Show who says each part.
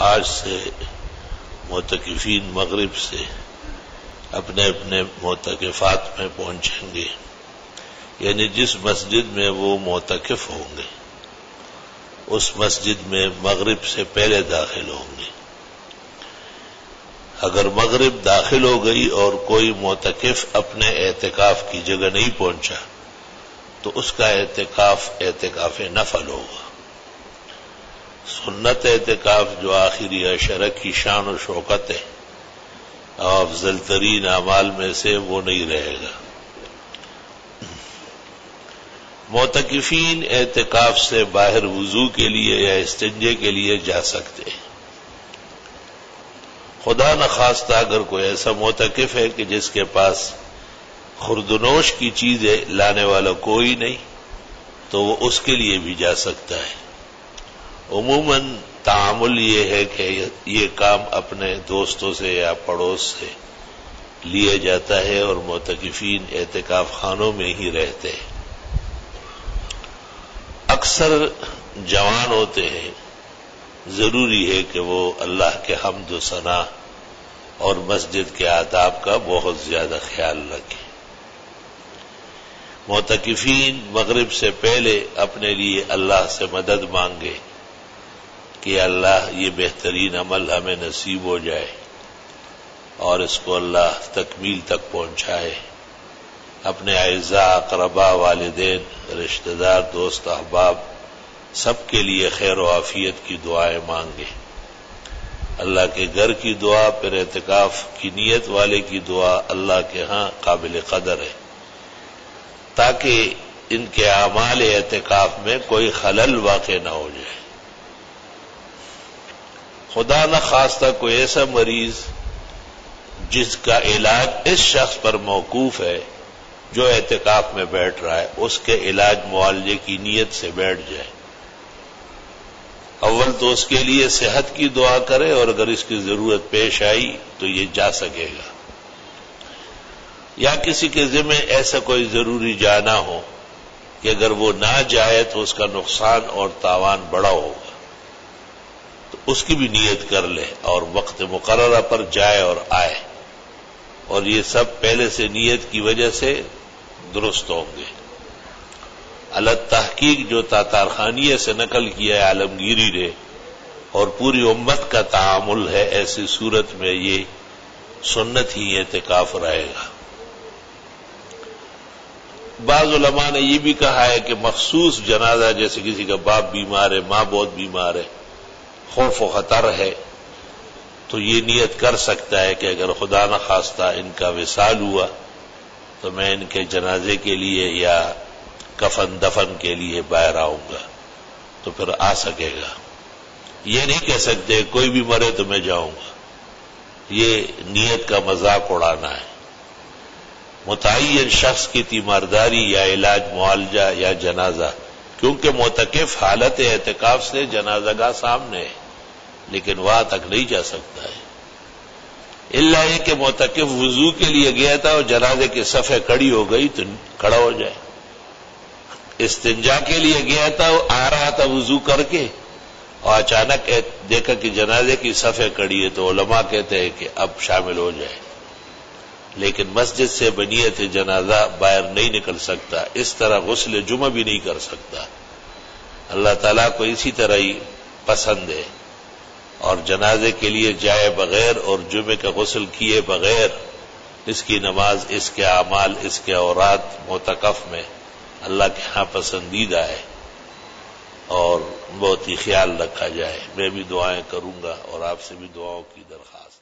Speaker 1: آج سے معتکفین مغرب سے اپنے اپنے معتکفات میں پہنچیں گے، یعنی جس مسجد میں وہ معتکف ہوں گے اس مسجد میں مغرب سے پہلے داخل ہوں گے۔ اگر مغرب داخل ہو گئی اور کوئی معتکف اپنے اعتکاف کی جگہ نہیں پہنچا تو اس کا اعتکاف نفل ہوگا۔ سنت اعتکاف جو آخری عشرہ کی شان و شوکت ہے اور افضل ترین اعمال میں سے، وہ نہیں رہے گا۔ معتکفین اعتکاف سے باہر وضو کے لیے یا استنجے کے لیے جا سکتے ہیں۔ خدا نخواستہ اگر کوئی ایسا معتکف ہے کہ جس کے پاس خوردنوش کی چیزیں لانے والا کوئی نہیں تو وہ اس کے لیے بھی جا سکتا ہے۔ عموماً تعامل یہ ہے کہ یہ کام اپنے دوستوں سے یا پڑوس سے لیا جاتا ہے اور معتکفین اعتکاف خانوں میں ہی رہتے ہیں۔ اکثر جوان ہوتے ہیں، ضروری ہے کہ وہ اللہ کے حمد و ثنا اور مسجد کے آداب کا بہت زیادہ خیال رکھیں۔ معتکفین مغرب سے پہلے اپنے لیے اللہ سے مدد مانگے کہ اللہ یہ بہترین عمل ہمیں نصیب ہو جائے اور اس کو اللہ تکمیل تک پہنچائے۔ اپنے اعزاء، اقرباء، والدین، رشتہ دار، دوست، احباب سب کے لیے خیر و عافیت کی دعائیں مانگے۔ اللہ کے گھر کی دعا، پھر اعتکاف کی نیت والے کی دعا اللہ کے ہاں قابل قدر ہے، تاکہ ان کے اعمال اعتکاف میں کوئی خلل واقع نہ ہو جائے۔ خدا نخواستہ کوئی ایسا مریض جس کا علاج اس شخص پر موقوف ہے جو اعتکاف میں بیٹھ رہا ہے، اس کے علاج معالجے کی نیت سے بیٹھ جائے۔ اول تو اس کے لیے صحت کی دعا کرے اور اگر اس کی ضرورت پیش آئی تو یہ جا سکے گا، یا کسی کے ذمہ ایسا کوئی ضروری جانا ہو کہ اگر وہ نہ جائے تو اس کا نقصان اور تاوان بڑا ہوگا تو اس کی بھی نیت کر لے اور وقت مقررہ پر جائے اور آئے، اور یہ سب پہلے سے نیت کی وجہ سے درست ہوں گے۔ التحقیق جو تاتارخانیہ سے نقل کیا ہے عالمگیری نے اور پوری امت کا تعامل ہے، ایسی صورت میں یہ سنت ہی اعتکاف رہے گا۔ بعض علماء نے یہ بھی کہا ہے کہ مخصوص جنازہ، جیسے کسی کا باپ بیمار ہے، ماں بہت بیمار ہے، خوف و خطر ہے، تو یہ نیت کر سکتا ہے کہ اگر خدا نخواستہ ان کا وصال ہوا تو میں ان کے جنازے کے لیے یا کفن دفن کے لیے باہر آؤں گا، تو پھر آ سکے گا۔ یہ نہیں کہہ سکتے کوئی بھی مرے تو میں جاؤں گا، یہ نیت کا مذاق اڑانا ہے۔ متعین شخص کی تیمارداری یا علاج معالجہ یا جنازہ، کیونکہ معتکف حالت اعتکاف سے جنازہ گاہ سامنے ہے لیکن وہاں تک نہیں جا سکتا ہے، الا یہ کہ معتکف وضو کے لیے گیا تھا اور جنازے کی صفیں کھڑی ہو گئی تو کھڑا ہو جائے۔ استنجا کے لیے گیا تھا، وہ آ رہا تھا وضو کر کے اور اچانک دیکھا کہ جنازے کی صفیں کھڑی ہے تو علماء کہتے ہیں کہ اب شامل ہو جائے، لیکن مسجد سے بنیت جنازہ باہر نہیں نکل سکتا، اس طرح غسل جمعہ بھی نہیں کر سکتا۔ اللہ تعالیٰ کو اسی طرح ہی پسند ہے، اور جنازے کے لیے جائے بغیر اور جمعے کا غسل کیے بغیر اس کی نماز، اس کے اعمال، اس کے اوراد معتکف میں اللہ کے ہاں پسندیدہ ہے اور بہت ہی خیال رکھا جائے۔ میں بھی دعائیں کروں گا اور آپ سے بھی دعاؤں کی درخواست۔